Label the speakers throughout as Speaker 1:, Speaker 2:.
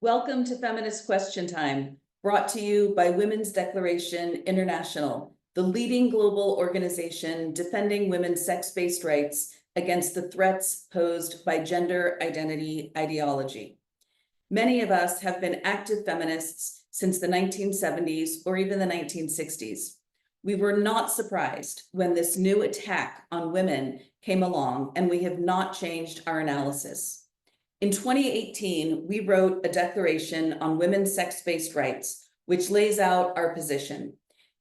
Speaker 1: Welcome to Feminist Question Time, brought to you by Women's Declaration International, the leading global organization defending women's sex-based rights against the threats posed by gender identity ideology. Many of us have been active feminists since the 1970s or even the 1960s. We were not surprised when this new attack on women came along, and we have not changed our analysis. In 2018, we wrote a declaration on women's sex-based rights, which lays out our position.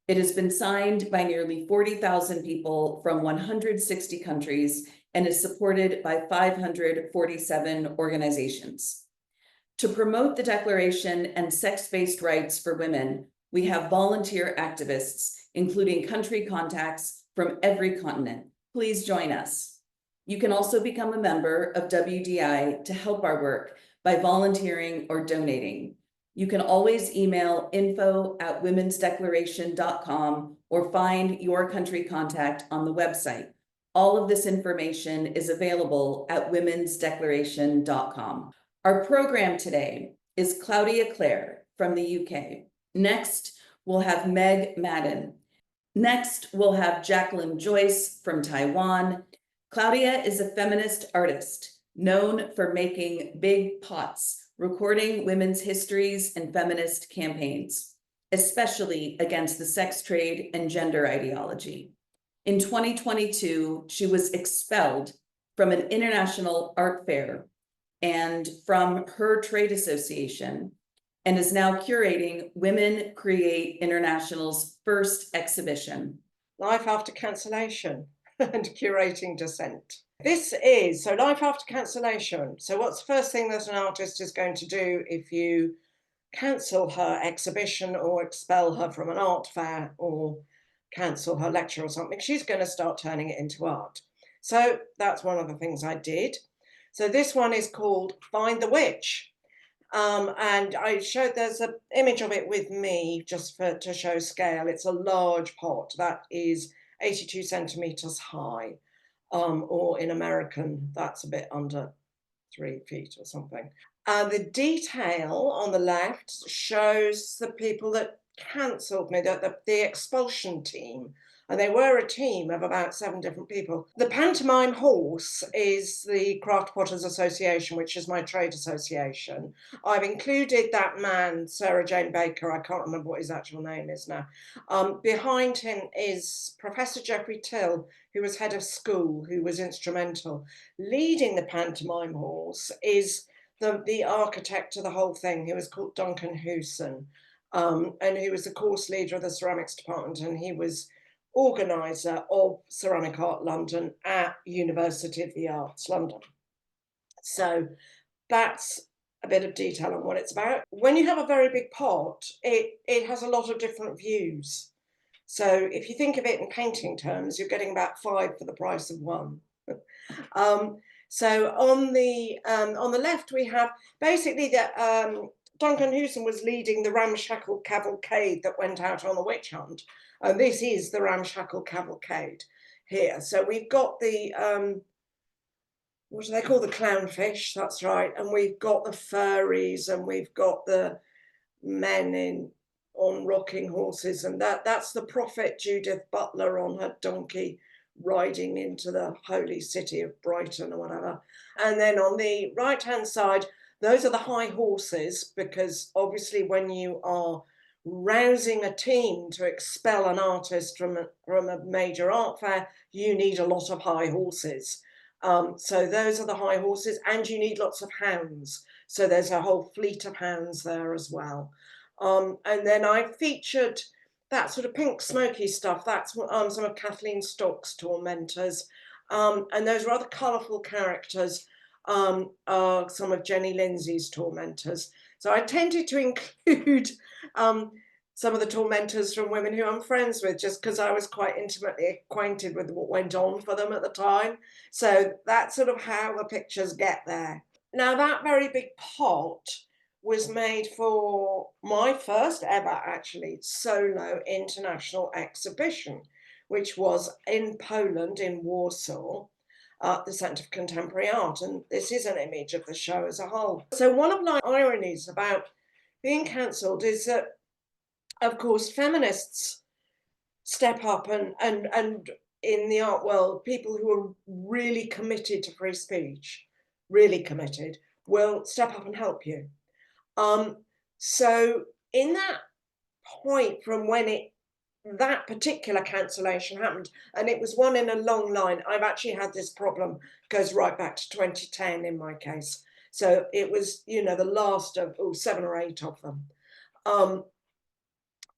Speaker 1: It has been signed by nearly 40,000 people from 160 countries and is supported by 547 organizations. To promote the declaration and sex-based rights for women, we have volunteer activists, including country contacts from every continent. Please join us. You can also become a member of WDI to help our work by volunteering or donating. You can always email info@womensdeclaration.com or find your country contact on the website. All of this information is available at womensdeclaration.com. Our program today is Claudia Clare from the UK. Next, we'll have Meg Madden. Next, we'll have Jaclynn Joyce from Taiwan. Claudia is a feminist artist known for making big pots, recording women's histories and feminist campaigns, especially against the sex trade and gender ideology. In 2022, she was expelled from an international art fair and from her trade association, and is now curating Women Create International's first exhibition.
Speaker 2: Life After Cancellation and Curating Dissent. This is, so life after cancellation. So what's the first thing that an artist is going to do if you cancel her exhibition or expel her from an art fair or cancel her lecture or something? She's going to start turning it into art. So that's one of the things I did. So this one is called Find the Witch. And I showed, there's an image of it with me just to show scale. It's a large pot that is 82 centimeters high, or in American, that's a bit under 3 feet or something. The detail on the left shows the people that cancelled me, the expulsion team. And they were a team of about 7 different people. The pantomime horse is the Craft Potters Association, which is my trade association. I've included that man, Sarah Jane Baker, I can't remember what his actual name is now. Behind him is Professor Geoffrey Till, who was head of school, who was instrumental. Leading the pantomime horse is the architect of the whole thing, who was called Duncan Hewson, and he was the course leader of the ceramics department, and he was organiser of Ceramic Art London at University of the Arts London. So that's a bit of detail on what it's about. When you have a very big pot, it has a lot of different views. So if you think of it in painting terms, you're getting about 5 for the price of 1. So on the left we have basically that Duncan Hewson was leading the ramshackle cavalcade that went out on the witch hunt. And this is the ramshackle cavalcade here. So we've got the, what do they call the clownfish? That's right. And we've got the furries, and we've got the men on rocking horses. And that's the prophet Judith Butler on her donkey riding into the holy city of Brighton or whatever. And then on the right-hand side, those are the high horses, because obviously when you are rousing a team to expel an artist from a major art fair, you need a lot of high horses. So those are the high horses, and you need lots of hounds. So there's a whole fleet of hounds there as well. And then I featured that sort of pink smoky stuff. That's some of Kathleen Stock's tormentors. And those rather colourful characters are some of Jenny Lindsay's tormentors. So I tended to include some of the tormentors from women who I'm friends with, just because I was quite intimately acquainted with what went on for them at the time. So that's sort of how the pictures get there. Now, that very big pot was made for my first ever, actually, solo international exhibition, which was in Poland, in Warsaw. the Centre for Contemporary Art, and this is an image of the show as a whole. So one of my ironies about being cancelled is that, of course, feminists step up and in the art world, people who are really committed to free speech, really committed, will step up and help you. So in that point from when that particular cancellation happened, and it was one in a long line, I've actually had this problem, goes right back to 2010 in my case. So it was, you know, the last of 7 or 8 of them.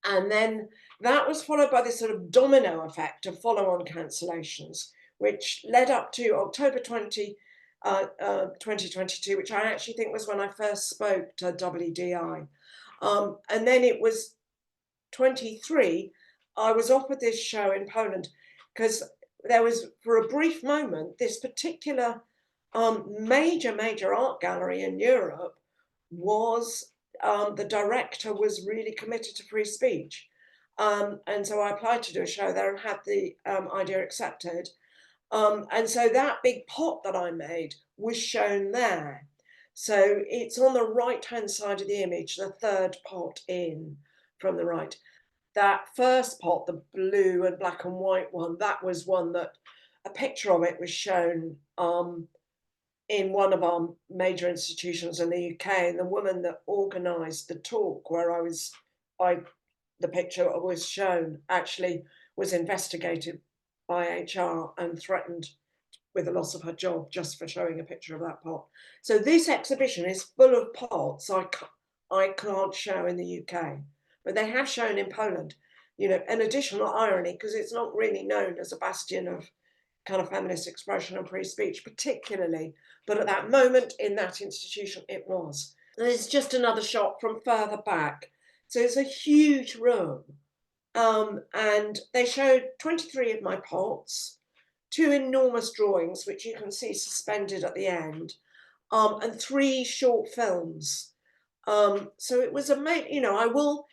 Speaker 2: And then that was followed by this sort of domino effect of follow-on cancellations, which led up to October 2022, which I actually think was when I first spoke to WDI. And then it was 23, I was offered this show in Poland because there was, for a brief moment, this particular major art gallery in Europe was, the director was really committed to free speech. And so I applied to do a show there and had the idea accepted. And so that big pot that I made was shown there. So it's on the right-hand side of the image, the third pot in from the right. That first pot, the blue and black and white one, that was one that a picture of it was shown in one of our major institutions in the UK. And the woman that organised the talk where the picture was shown actually was investigated by HR and threatened with the loss of her job just for showing a picture of that pot. So this exhibition is full of pots I can't show in the UK, but they have shown in Poland. You know, an additional irony, because it's not really known as a bastion of kind of feminist expression and free speech particularly, but at that moment in that institution it was. And it's just another shot from further back. So it's a huge room. And they showed 23 of my pots, 2 enormous drawings, which you can see suspended at the end, and 3 short films. So it was amazing. You know,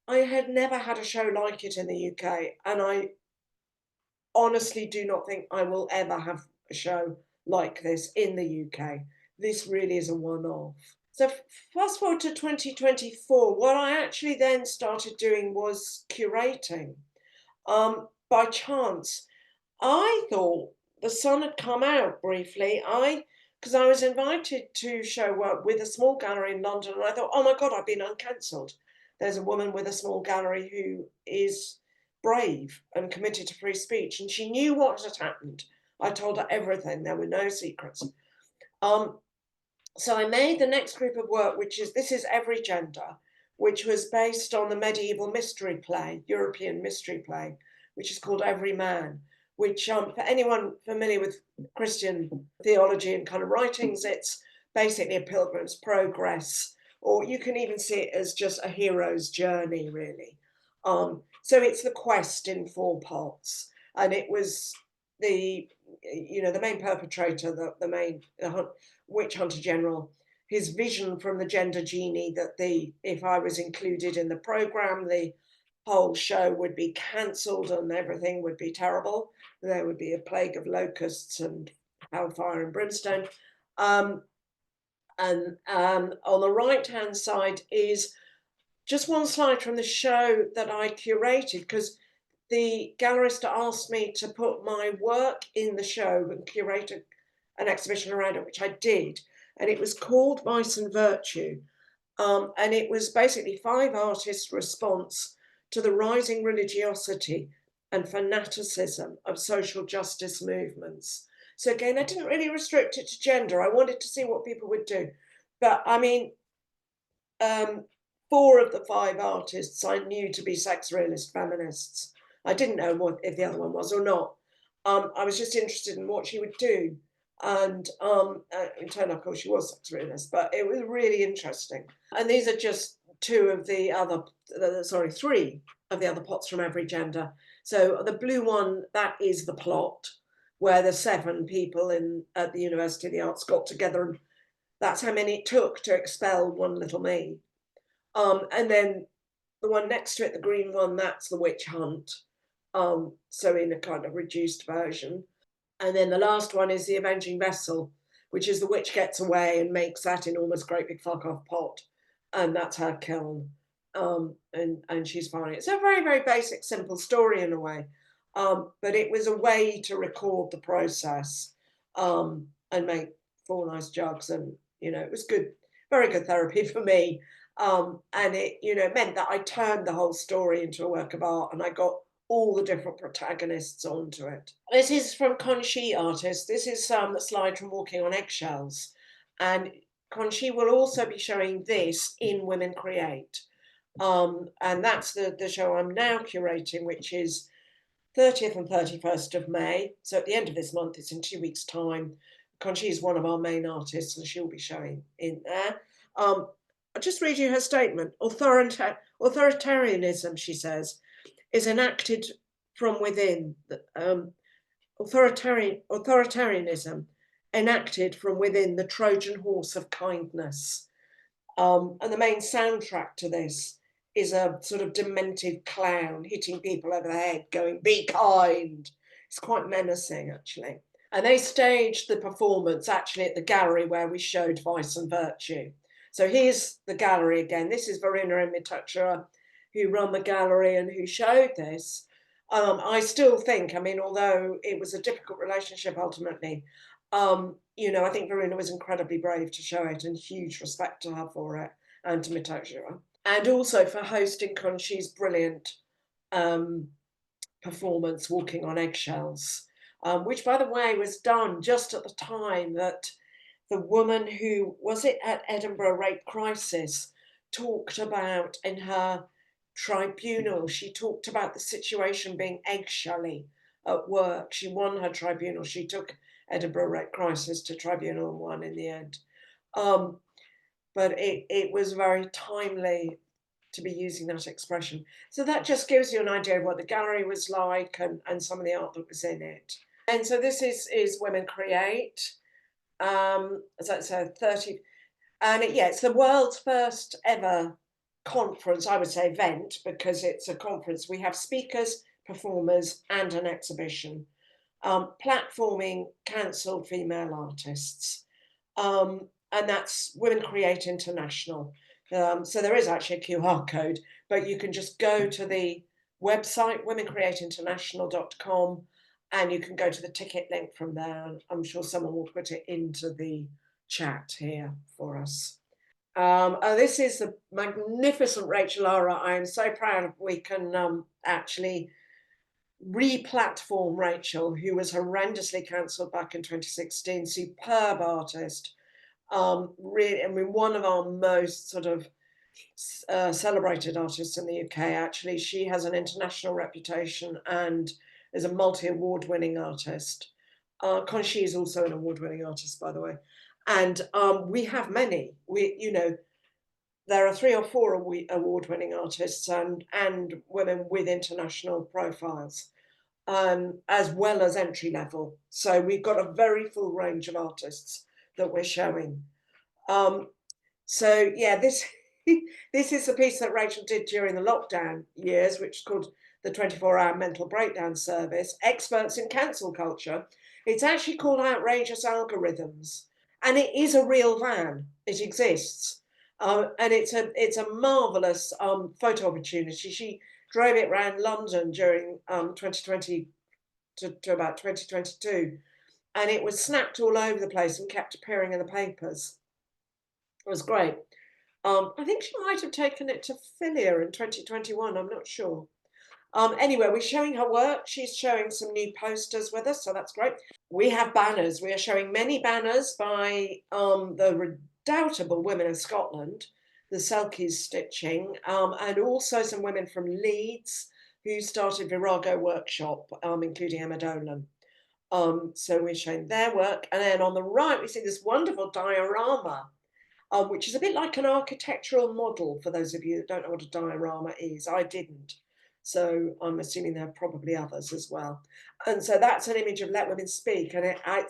Speaker 2: I had never had a show like it in the UK, and I honestly do not think I will ever have a show like this in the UK. This really is a one-off. So fast forward to 2024, what I actually then started doing was curating. By chance, I thought the sun had come out briefly. Because I was invited to show work with a small gallery in London, and I thought, oh my God, I've been uncancelled. There's a woman with a small gallery who is brave and committed to free speech, and she knew what had happened. I told her everything. There were no secrets. So I made the next group of work, this is Every Gender, which was based on the medieval mystery play, European mystery play, which is called Every Man, which for anyone familiar with Christian theology and kind of writings, it's basically a pilgrim's progress, or you can even see it as just a hero's journey, really. So it's the quest in 4 parts, and it was the main perpetrator, the main witch hunter general, his vision from the gender genie that if I was included in the program, the whole show would be cancelled and everything would be terrible. There would be a plague of locusts and hellfire and brimstone. And on the right-hand side is just one slide from the show that I curated, because the gallerist asked me to put my work in the show and curate an exhibition around it, which I did. And it was called Vice and Virtue. And it was basically 5 artists' response to the rising religiosity and fanaticism of social justice movements. So again, I didn't really restrict it to gender. I wanted to see what people would do. But I mean, 4 of the 5 artists I knew to be sex-realist feminists. I didn't know if the other one was or not. I was just interested in what she would do. And it turned out, of course, she was sex-realist, but it was really interesting. And these are just 3 of the other pots from Every Gender. So the blue one, that is the plot, where the 7 people at the University of the Arts got together, and that's how many it took to expel one little me. And then the one next to it, the green one, that's the witch hunt. So in a kind of reduced version. And then the last one is the avenging vessel, which is the witch gets away and makes that enormous great big fuck off pot, and that's her kiln. And she's finding it. It's a very, very basic, simple story in a way. But it was a way to record the process and make 4 nice jugs. And, you know, it was good, very good therapy for me. And it, you know, meant that I turned the whole story into a work of art, and I got all the different protagonists onto it. This is from Conchi Artist. This is the slide from Walking on Eggshells. And Conchi will also be showing this in Women Create. And that's the show I'm now curating, which is 30th and 31st of May. So at the end of this month, it's in 2 weeks' time. Conchi is one of our main artists, and she'll be showing in there. I'll just read you her statement. Authoritarianism, she says, is enacted from within. Authoritarianism enacted from within the Trojan horse of kindness. And the main soundtrack to this is a sort of demented clown hitting people over the head, going, "Be kind." It's quite menacing, actually. And they staged the performance actually at the gallery where we showed Vice and Virtue. So here's the gallery again. This is Verena and Mituchera, who run the gallery and who showed this. I still think, I mean, although it was a difficult relationship ultimately, you know, I think Verena was incredibly brave to show it, and huge respect to her for it, and to Mituchera. And also for hosting Conchi's brilliant performance, Walking on Eggshells, which, by the way, was done just at the time that the woman who, was it at Edinburgh Rape Crisis, talked about in her tribunal, she talked about the situation being eggshelly at work. She won her tribunal. She took Edinburgh Rape Crisis to tribunal and won in the end. But it was very timely to be using that expression. So that just gives you an idea of what the gallery was like, and some of the art that was in it. And so this is Women Create. As I said, 30, and it's the world's first ever conference, I would say event, because it's a conference. We have speakers, performers, and an exhibition, platforming cancelled female artists. And that's Women Create International. So there is actually a QR code, but you can just go to the website, womencreateinternational.com, and you can go to the ticket link from there. I'm sure someone will put it into the chat here for us. This is the magnificent Rachel Lara. I am so proud we can actually re-platform Rachel, who was horrendously cancelled back in 2016. Superb artist. Really, I mean, one of our most sort of celebrated artists in the UK, actually. She has an international reputation and is a multi-award winning artist. Conchi is also an award-winning artist, by the way. And we have many. You know, there are 3 or 4 award-winning artists and women with international profiles, as well as entry level. So we've got a very full range of artists that we're showing. So yeah, this this is the piece that Rachel did during the lockdown years, which is called the 24-hour mental breakdown service, experts in cancel culture. It's actually called Outrageous Algorithms, and it is a real van. It exists, and it's a marvelous photo opportunity. She drove it around London during 2020 to about 2022, and it was snapped all over the place and kept appearing in the papers. It was great. I think she might have taken it to Philia in 2021. I'm not sure. Anyway, we're showing her work. She's showing some new posters with us, so that's great. We have banners. We are showing many banners by the redoubtable women of Scotland, the Selkies stitching, and also some women from Leeds who started Virago Workshop, including Emma Dolan. So we're showing their work. And then on the right, we see this wonderful diorama, which is a bit like an architectural model, for those of you that don't know what a diorama is. I didn't. So I'm assuming there are probably others as well. And so that's an image of Let Women Speak, and I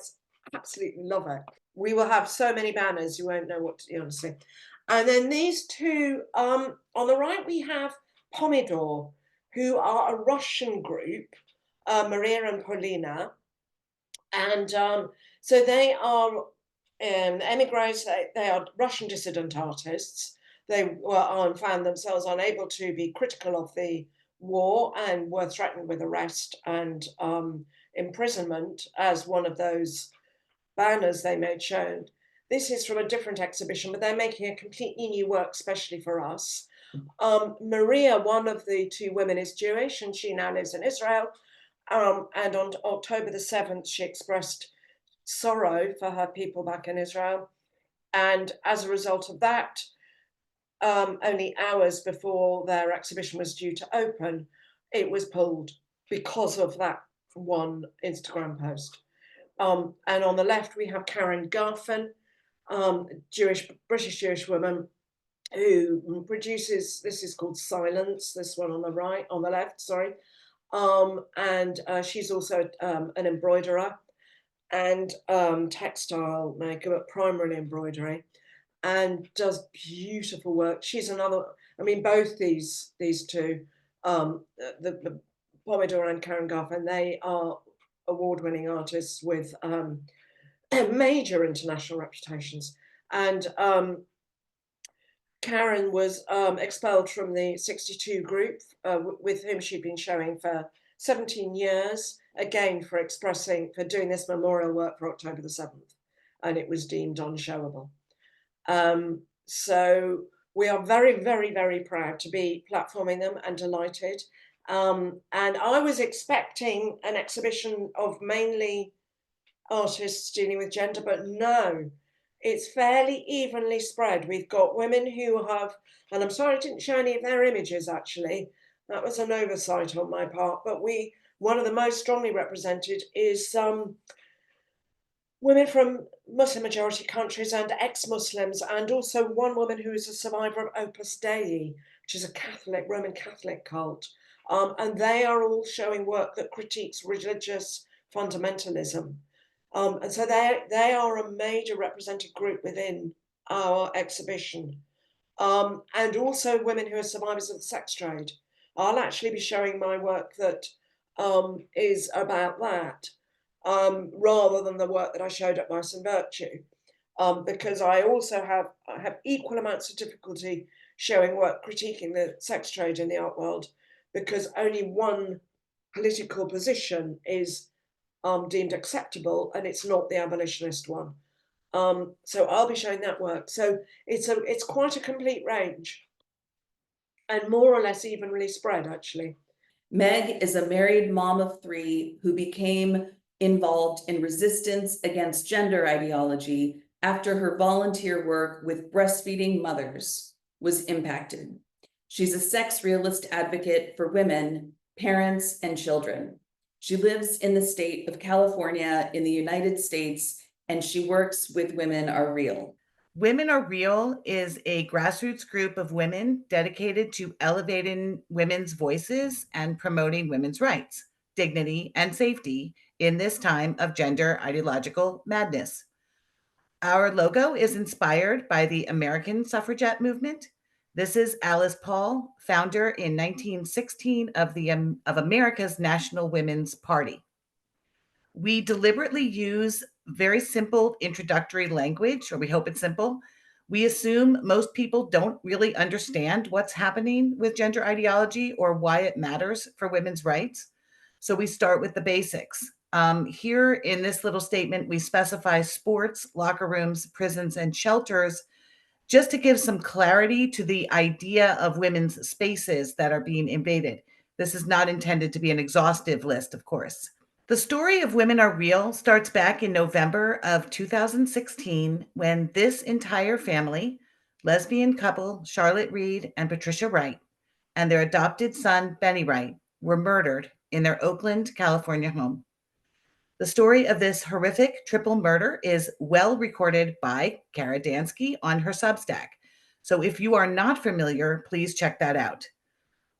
Speaker 2: absolutely love it. We will have so many banners, you won't know what to do, honestly. And then these two, on the right, we have Pomidor, who are a Russian group, Maria and Polina. And so they are emigres, they are Russian dissident artists. They found themselves unable to be critical of the war and were threatened with arrest and imprisonment as one of those banners they made shown. This is from a different exhibition, but they're making a completely new work, especially for us. Maria, one of the two women, is Jewish, and she now lives in Israel. And on October the 7th, she expressed sorrow for her people back in Israel. And as a result of that, only hours before their exhibition was due to open, it was pulled because of that one Instagram post. And on the left, we have Karen Garfin, British Jewish woman who produces, this is called Silence, this one on the left, sorry. And she's also an embroiderer and textile maker, but primarily embroidery, and does beautiful work. She's another, I mean, both these two, the Pomidor and Karen Garfin, they are award-winning artists with major international reputations. And Karen was expelled from the 62 group with whom she'd been showing for 17 years, again for doing this memorial work for October the 7th, and it was deemed unshowable. So we are very, very, very proud to be platforming them and delighted. And I was expecting an exhibition of mainly artists dealing with gender, but no, it's fairly evenly spread. We've got women who have, and I'm sorry I didn't show any of their images actually, that was an oversight on my part, but one of the most strongly represented is women from Muslim majority countries and ex-Muslims, and also one woman who is a survivor of Opus Dei, which is a Roman Catholic cult. And they are all showing work that critiques religious fundamentalism. And so they are a major represented group within our exhibition. And also women who are survivors of the sex trade. I'll actually be showing my work that is about that, rather than the work that I showed at Vice and Virtue, because I also have equal amounts of difficulty showing work critiquing the sex trade in the art world, because only one political position is deemed acceptable, and it's not the abolitionist one. So I'll be showing that work. So it's quite a complete range, and more or less evenly spread, actually.
Speaker 1: Meg is a married mom of 3 who became involved in resistance against gender ideology after her volunteer work with breastfeeding mothers was impacted. She's a sex realist advocate for women, parents, and children. She lives in the state of California in the United States, and she works with Women Are Real.
Speaker 3: Women Are Real is a grassroots group of women dedicated to elevating women's voices and promoting women's rights, dignity, and safety in this time of gender ideological madness. Our logo is inspired by the American suffragette movement. This is Alice Paul, founder in 1916 of America's National Women's Party. We deliberately use very simple introductory language, or we hope it's simple. We assume most people don't really understand what's happening with gender ideology or why it matters for women's rights. So we start with the basics. Here in this little statement, we specify sports, locker rooms, prisons, and shelters, just to give some clarity to the idea of women's spaces that are being invaded. This is not intended to be an exhaustive list, of course. The story of Women Are Real starts back in November of 2016 when this entire family, lesbian couple Charlotte Reed and Patricia Wright, and their adopted son Benny Wright, were murdered in their Oakland, California home. The story of this horrific triple murder is well recorded by Clare Dansky on her Substack. So if you are not familiar, please check that out.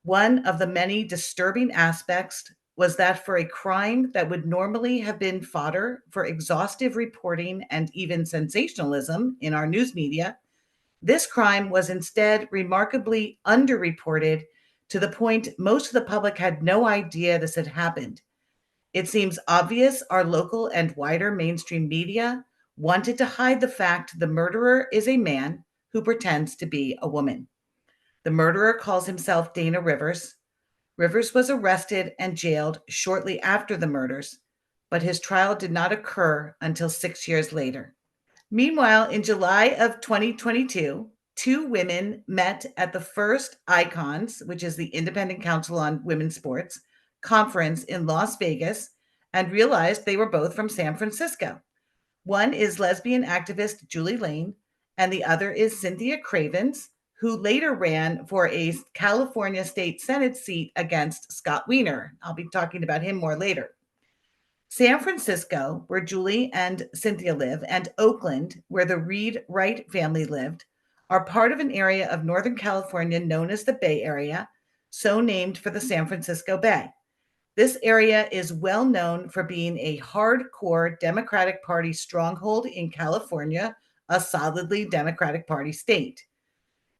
Speaker 3: One of the many disturbing aspects was that for a crime that would normally have been fodder for exhaustive reporting and even sensationalism in our news media, this crime was instead remarkably underreported to the point most of the public had no idea this had happened. It seems obvious our local and wider mainstream media wanted to hide the fact the murderer is a man who pretends to be a woman. The murderer calls himself Dana Rivers. Rivers was arrested and jailed shortly after the murders, but his trial did not occur until 6 years later. Meanwhile, in July of 2022, two women met at the first ICONS, which is the Independent Council on Women's Sports, conference in Las Vegas and realized they were both from San Francisco. One is lesbian activist Julie Lane, and the other is Cynthia Cravens, who later ran for a California State Senate seat against Scott Wiener. I'll be talking about him more later. San Francisco, where Julie and Cynthia live, and Oakland, where the Reed Wright family lived, are part of an area of Northern California known as the Bay Area, so named for the San Francisco Bay. This area is well known for being a hardcore Democratic Party stronghold in California, a solidly Democratic Party state.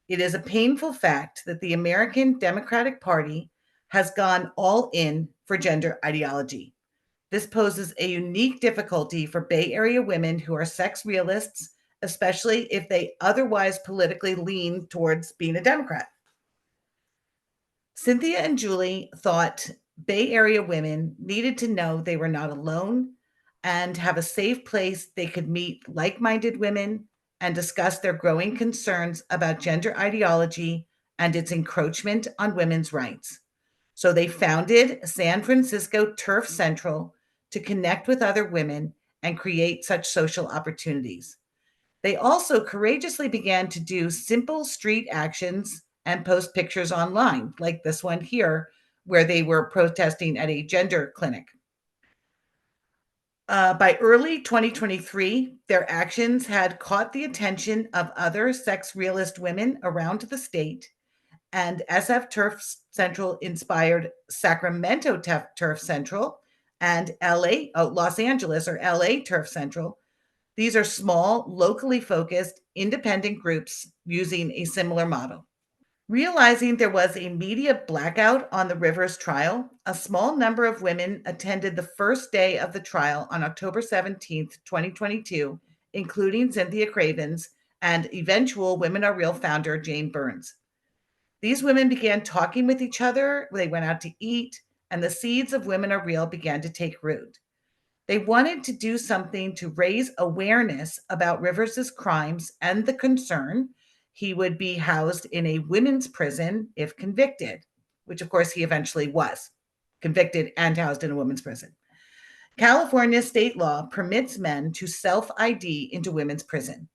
Speaker 3: It is a painful fact that the American Democratic Party has gone all in for gender ideology. This poses a unique difficulty for Bay Area women who are sex realists, especially if they otherwise politically lean towards being a Democrat. Cynthia and Julie thought Bay Area women needed to know they were not alone and have a safe place they could meet like-minded women and discuss their growing concerns about gender ideology and its encroachment on women's rights. So they founded San Francisco Turf Central to connect with other women and create such social opportunities. They also courageously began to do simple street actions and post pictures online, like this one here, where they were protesting at a gender clinic. By early 2023, their actions had caught the attention of other sex realist women around the state, and SF Turf Central inspired Sacramento Turf Central and Los Angeles or LA Turf Central. These are small, locally focused, independent groups using a similar model. Realizing there was a media blackout on the Rivers trial, a small number of women attended the first day of the trial on October 17th, 2022, including Cynthia Cravens and eventual Women Are Real founder Jane Burns. These women began talking with each other, they went out to eat, and the seeds of Women Are Real began to take root. They wanted to do something to raise awareness about Rivers' crimes and the concern he would be housed in a women's prison if convicted, which of course he eventually was, convicted and housed in a women's prison. California state law permits men to self-ID into women's prison.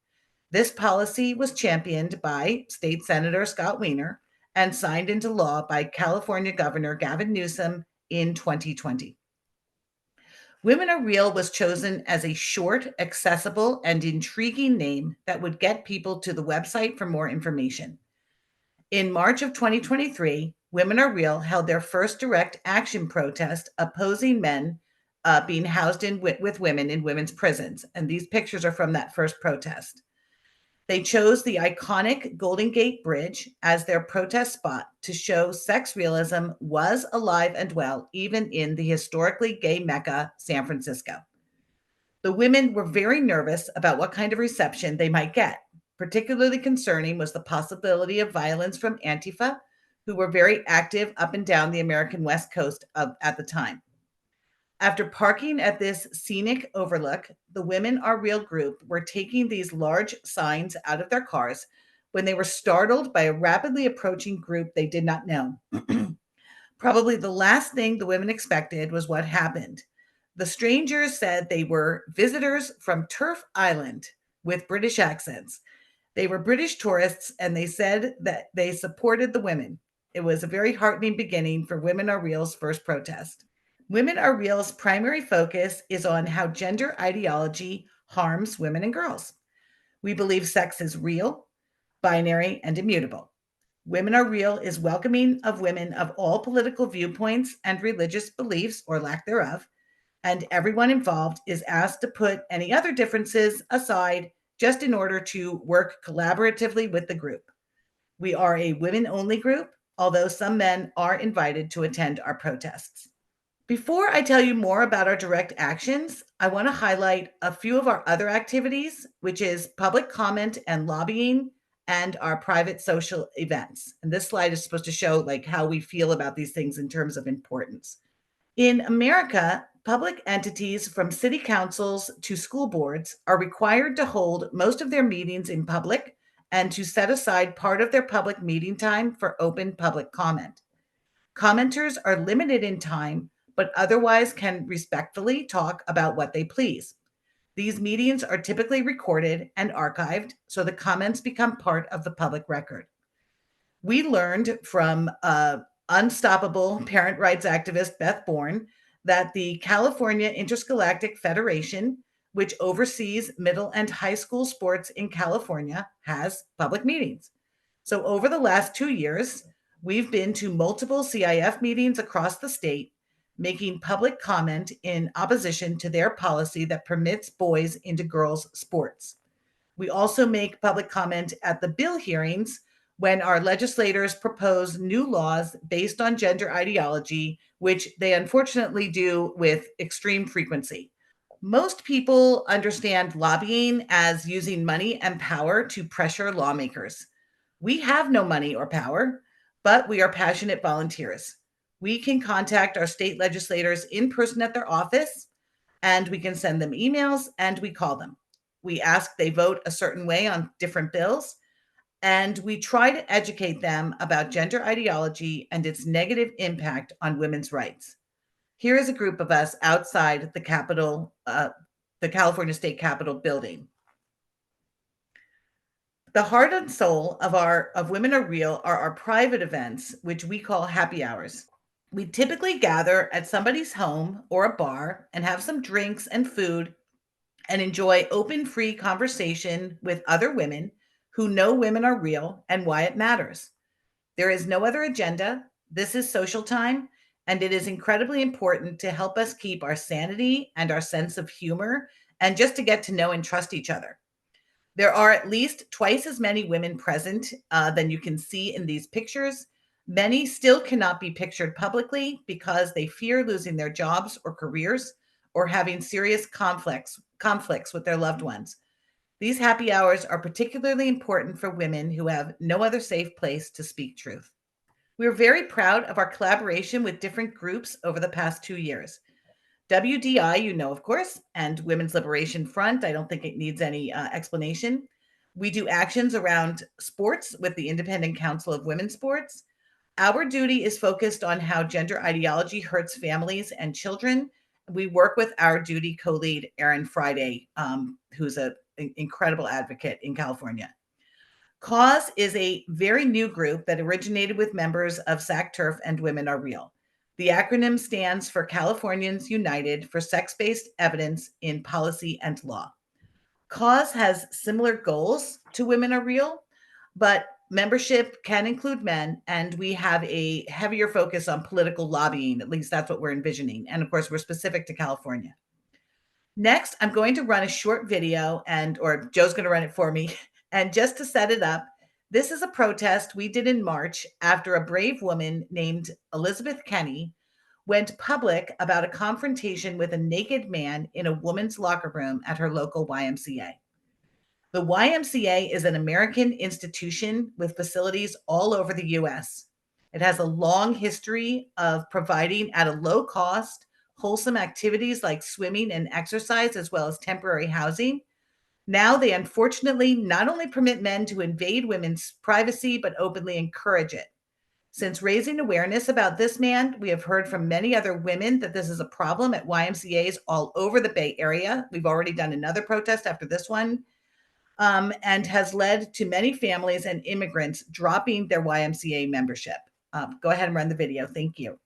Speaker 3: This policy was championed by State Senator Scott Wiener and signed into law by California Governor Gavin Newsom in 2020. Women Are Real was chosen as a short, accessible, and intriguing name that would get people to the website for more information. In March of 2023, Women Are Real held their first direct action protest opposing men being housed with women in women's prisons. And these pictures are from that first protest. They chose the iconic Golden Gate Bridge as their protest spot to show sex realism was alive and well, even in the historically gay Mecca, San Francisco. The women were very nervous about what kind of reception they might get. Particularly concerning was the possibility of violence from Antifa, who were very active up and down the American West Coast at the time. After parking at this scenic overlook, the Women Are Real group were taking these large signs out of their cars when they were startled by a rapidly approaching group they did not know. Probably the last thing the women expected was what happened. The strangers said they were visitors from Turf Island with British accents. They were British tourists, and they said that they supported the women. It was a very heartening beginning for Women Are Real's first protest. Women Are Real's primary focus is on how gender ideology harms women and girls. We believe sex is real, binary, and immutable. Women Are Real is welcoming of women of all political viewpoints and religious beliefs or lack thereof, and everyone involved is asked to put any other differences aside just in order to work collaboratively with the group. We are a women-only group, although some men are invited to attend our protests. Before I tell you more about our direct actions, I want to highlight a few of our other activities, which is public comment and lobbying and our private social events. And this slide is supposed to show like how we feel about these things in terms of importance. In America, public entities from city councils to school boards are required to hold most of their meetings in public and to set aside part of their public meeting time for open public comment. Commenters are limited in time, but otherwise can respectfully talk about what they please. These meetings are typically recorded and archived, so the comments become part of the public record. We learned from unstoppable parent rights activist Beth Bourne that the California Interscholastic Federation, which oversees middle and high school sports in California, has public meetings. So over the last 2 years, we've been to multiple CIF meetings across the state, making public comment in opposition to their policy that permits boys into girls' sports. We also make public comment at the bill hearings when our legislators propose new laws based on gender ideology, which they unfortunately do with extreme frequency. Most people understand lobbying as using money and power to pressure lawmakers. We have no money or power, but we are passionate volunteers. We can contact our state legislators in person at their office, and we can send them emails, and we call them. We ask they vote a certain way on different bills, and we try to educate them about gender ideology and its negative impact on women's rights. Here is a group of us outside the Capitol, the California State Capitol building. The heart and soul of Women Are Real are our private events, which we call happy hours. We typically gather at somebody's home or a bar and have some drinks and food and enjoy open, free conversation with other women who know women are real and why it matters. There is no other agenda. This is social time, and it is incredibly important to help us keep our sanity and our sense of humor and just to get to know and trust each other. There are at least twice as many women present than you can see in these pictures. Many still cannot be pictured publicly because they fear losing their jobs or careers or having serious conflicts with their loved ones. These happy hours are particularly important for women who have no other safe place to speak truth. We're very proud of our collaboration with different groups over the past 2 years. WDI, you know, of course, and Women's Liberation Front. I don't think it needs any explanation. We do actions around sports with the Independent Council of Women's Sports. Our duty is focused on how gender ideology hurts families and children. We work with our duty co-lead, Erin Friday, who's an incredible advocate in California. CAUSE is a very new group that originated with members of SACTURF and Women Are Real. The acronym stands for Californians United for Sex-Based Evidence in Policy and Law. CAUSE has similar goals to Women Are Real, but membership can include men, and we have a heavier focus on political lobbying. At least that's what we're envisioning. And of course, we're specific to California. Next, I'm going to run a short video, or Joe's going to run it for me. And just to set it up, this is a protest we did in March after a brave woman named Elizabeth Kenny went public about a confrontation with a naked man in a woman's locker room at her local YMCA. The YMCA is an American institution with facilities all over the US. It has a long history of providing at a low cost, wholesome activities like swimming and exercise, as well as temporary housing. Now they unfortunately not only permit men to invade women's privacy, but openly encourage it. Since raising awareness about this man, we have heard from many other women that this is a problem at YMCAs all over the Bay Area. We've already done another protest after this one, and has led to many families and immigrants dropping their YMCA membership. Go ahead and run the video. Thank you.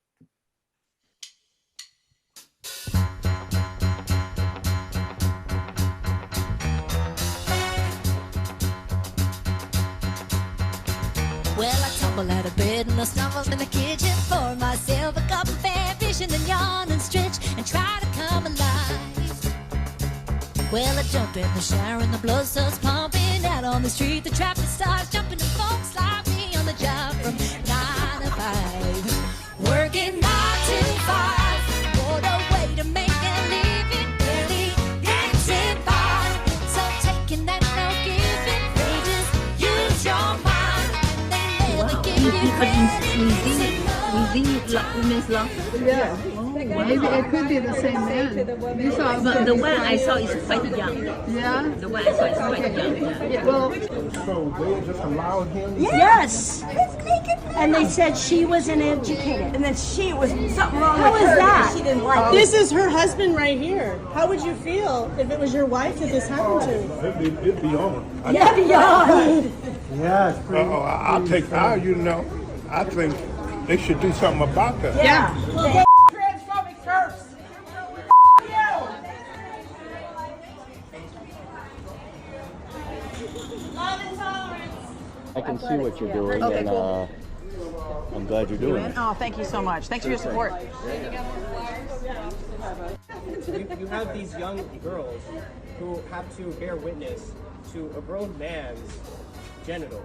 Speaker 4: Well, I tumble out of bed and I stumble in the kitchen for myself a cup of fair fish and then yawn and stretch and try to come alive. Well, I jump in the shower and the blood starts pumping out on the street. The traffic starts jumping and folks like me on the job from 9 to 5. Working 9 to 5.
Speaker 5: within women's locker.
Speaker 6: Yeah. Maybe it could be the same man. You saw
Speaker 5: But the one I saw is quite young.
Speaker 6: Yeah.
Speaker 5: The one I saw is quite young.
Speaker 6: Yeah, well,
Speaker 7: So they just allowed him?
Speaker 8: Yes. And they said she was uneducated. And then she was something wrong with her. How is that? She didn't like
Speaker 9: This is her husband right here. How would you feel if it was your wife that this happened to?
Speaker 7: It'd be on.
Speaker 8: Yeah, beyond.
Speaker 7: Yeah, it's pretty. I think they should do something about that.
Speaker 8: Yeah.
Speaker 9: Transphobic first.
Speaker 10: I can see what you're doing,
Speaker 11: Okay,
Speaker 10: and
Speaker 11: cool.
Speaker 10: I'm glad you're doing it.
Speaker 11: Oh, thank you so much. Thanks for your support.
Speaker 12: You have these young girls who have to bear witness to a grown man's genitals.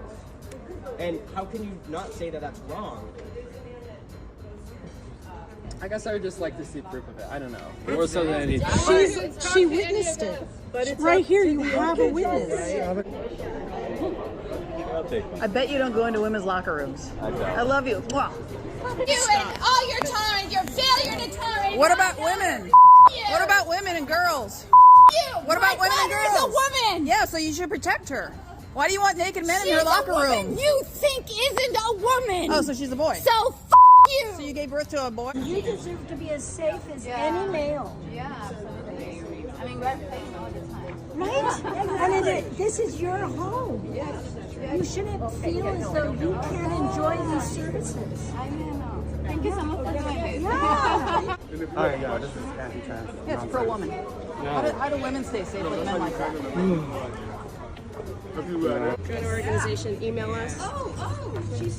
Speaker 12: And how can you not say that that's wrong?
Speaker 13: I guess I would just like to see proof of it. I don't know. More so than anything.
Speaker 9: She witnessed it. But it's right here, you have a witness.
Speaker 10: I'll take one.
Speaker 11: I bet you don't go into women's locker rooms. I love you. Wow.
Speaker 14: You and all your time, your failure to tolerate.
Speaker 11: What about women? What about women and girls?
Speaker 14: You.
Speaker 11: What about women and girls?
Speaker 14: Is a woman.
Speaker 11: Yeah, so you should protect her. Why do you want naked men in your locker room?
Speaker 14: You think isn't a woman.
Speaker 11: Oh, so she's a boy.
Speaker 14: So you.
Speaker 11: So you gave birth to a boy?
Speaker 8: You deserve to be as safe as any male.
Speaker 14: Yeah, absolutely. I mean, we're facing all the time.
Speaker 8: Right? And this is your home. You shouldn't feel as though you can't enjoy these services.
Speaker 14: I know. Thank you so much for doing this.
Speaker 8: Yeah.
Speaker 7: All right, yeah, this is anti-trans.
Speaker 11: Yeah, it's pro-woman. How do women stay safe with men like that?
Speaker 9: Good organization, email us.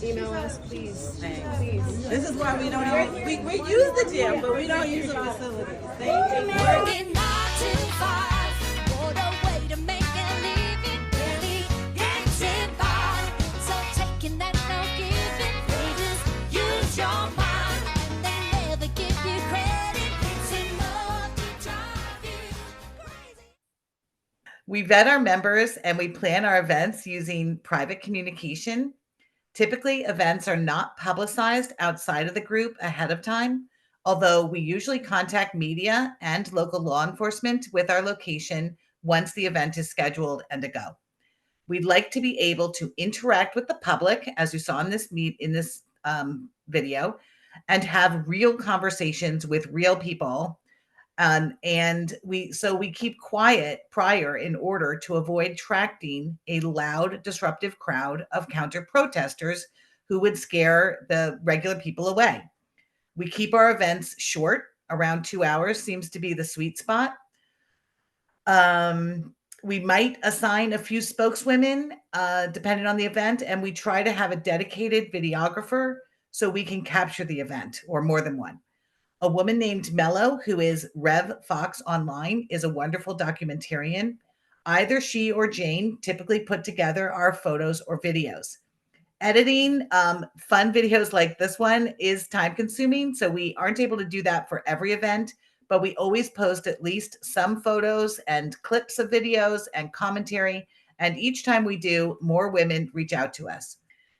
Speaker 9: Email us, please. Please.
Speaker 11: This is why we don't use, we use the gym, but we don't use the facilities. Thank you.
Speaker 4: Working 9 to 5, what a way to make a living, really getting by. So taking that no giving, they just use your mind, and they never give you credit. It's enough to drive you crazy.
Speaker 3: We vet our members and we plan our events using private communication. Typically, events are not publicized outside of the group ahead of time, although we usually contact media and local law enforcement with our location once the event is scheduled and to go. We'd like to be able to interact with the public, as you saw in this video, and have real conversations with real people. And we keep quiet prior in order to avoid attracting a loud, disruptive crowd of counter protesters who would scare the regular people away. We keep our events short. Around 2 hours seems to be the sweet spot. We might assign a few spokeswomen depending on the event, and we try to have a dedicated videographer so we can capture the event, or more than one. A woman named Mello, who is Rev Fox Online, is a wonderful documentarian. Either she or Jane typically put together our photos or videos. Editing fun videos like this one is time consuming, so we aren't able to do that for every event, but we always post at least some photos and clips of videos and commentary, and each time we do, more women reach out to us.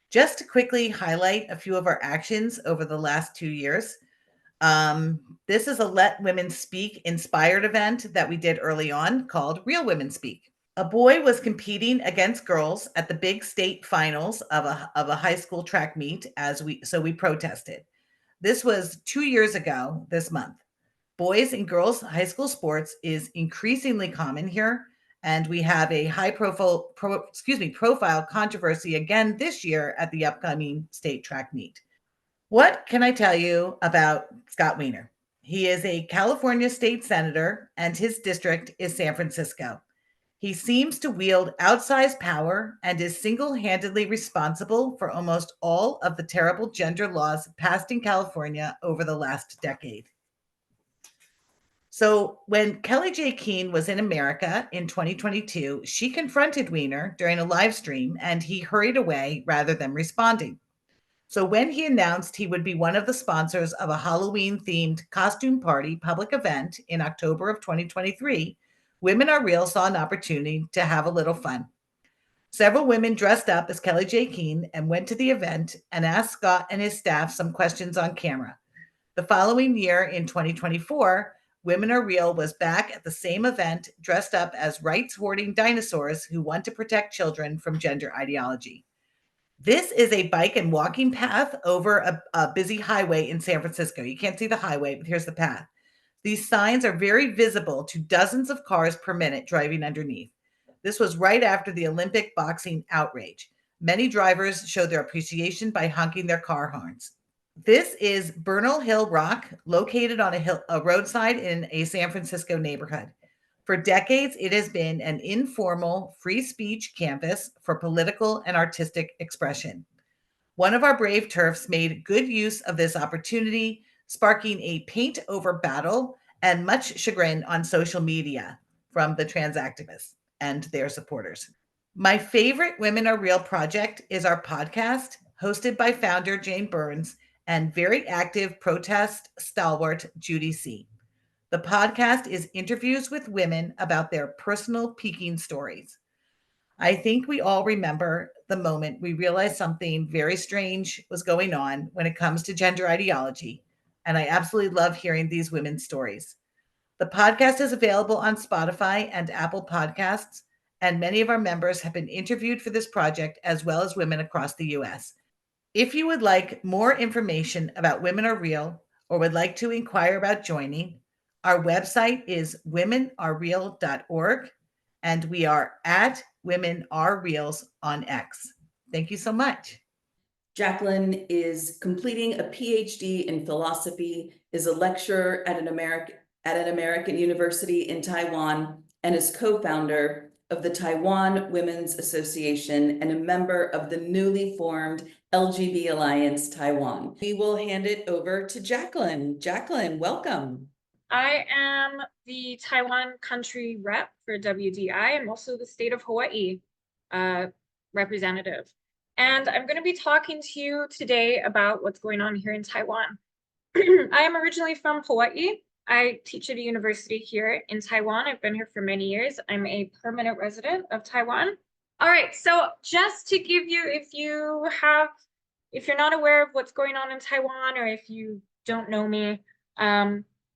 Speaker 3: Just to quickly highlight a few of our actions over the last 2 years. This is a Let Women Speak inspired event that we did early on called Real Women Speak. A boy was competing against girls at the big state finals of a high school track meet so we protested. This was 2 years ago this month. Boys and girls high school sports is increasingly common here, and we have a high profile controversy again this year at the upcoming state track meet. What can I tell you about Scott Wiener? He is a California state senator, and his district is San Francisco. He seems to wield outsized power and is single-handedly responsible for almost all of the terrible gender laws passed in California over the last decade. So when Kelly J. Keene was in America in 2022, she confronted Wiener during a live stream, and he hurried away rather than responding. So when he announced he would be one of the sponsors of a Halloween-themed costume party public event in October of 2023, Women Are Real saw an opportunity to have a little fun. Several women dressed up as Kelly Jaclynn and went to the event and asked Scott and his staff some questions on camera. The following year, in 2024, Women Are Real was back at the same event dressed up as rights-hoarding dinosaurs who want to protect children from gender ideology. This is a bike and walking path over a busy highway in San Francisco. You can't see the highway, but here's the path. These signs are very visible to dozens of cars per minute driving underneath. This was right after the Olympic boxing outrage. Many drivers showed their appreciation by honking their car horns. This is Bernal Hill Rock, located on a roadside in a San Francisco neighborhood. For decades, it has been an informal, free speech campus for political and artistic expression. One of our brave TERFs made good use of this opportunity, sparking a paint-over battle and much chagrin on social media from the trans activists and their supporters. My favorite Women Are Real project is our podcast, hosted by founder Jane Burns and very active protest stalwart Judy C. The podcast is interviews with women about their personal peaking stories. I think we all remember the moment we realized something very strange was going on when it comes to gender ideology, and I absolutely love hearing these women's stories. The podcast is available on Spotify and Apple Podcasts, and many of our members have been interviewed for this project, as well as women across the U.S. If you would like more information about Women Are Real or would like to inquire about joining, our website is womenarereal.org, and we are at Women Are Reals on X. Thank you so much.
Speaker 1: Jaclynn is completing a PhD in philosophy, is a lecturer at an American university in Taiwan, and is co-founder of the Taiwan Women's Association and a member of the newly formed LGB Alliance Taiwan. We will hand it over to Jaclynn. Jaclynn, welcome.
Speaker 15: I am the Taiwan country rep for WDI. I'm also the state of Hawaii representative. And I'm going to be talking to you today about what's going on here in Taiwan. I am originally from Hawaii. I teach at a university here in Taiwan. I've been here for many years. I'm a permanent resident of Taiwan. All right, so just to give you, if you're not aware of what's going on in Taiwan, or if you don't know me,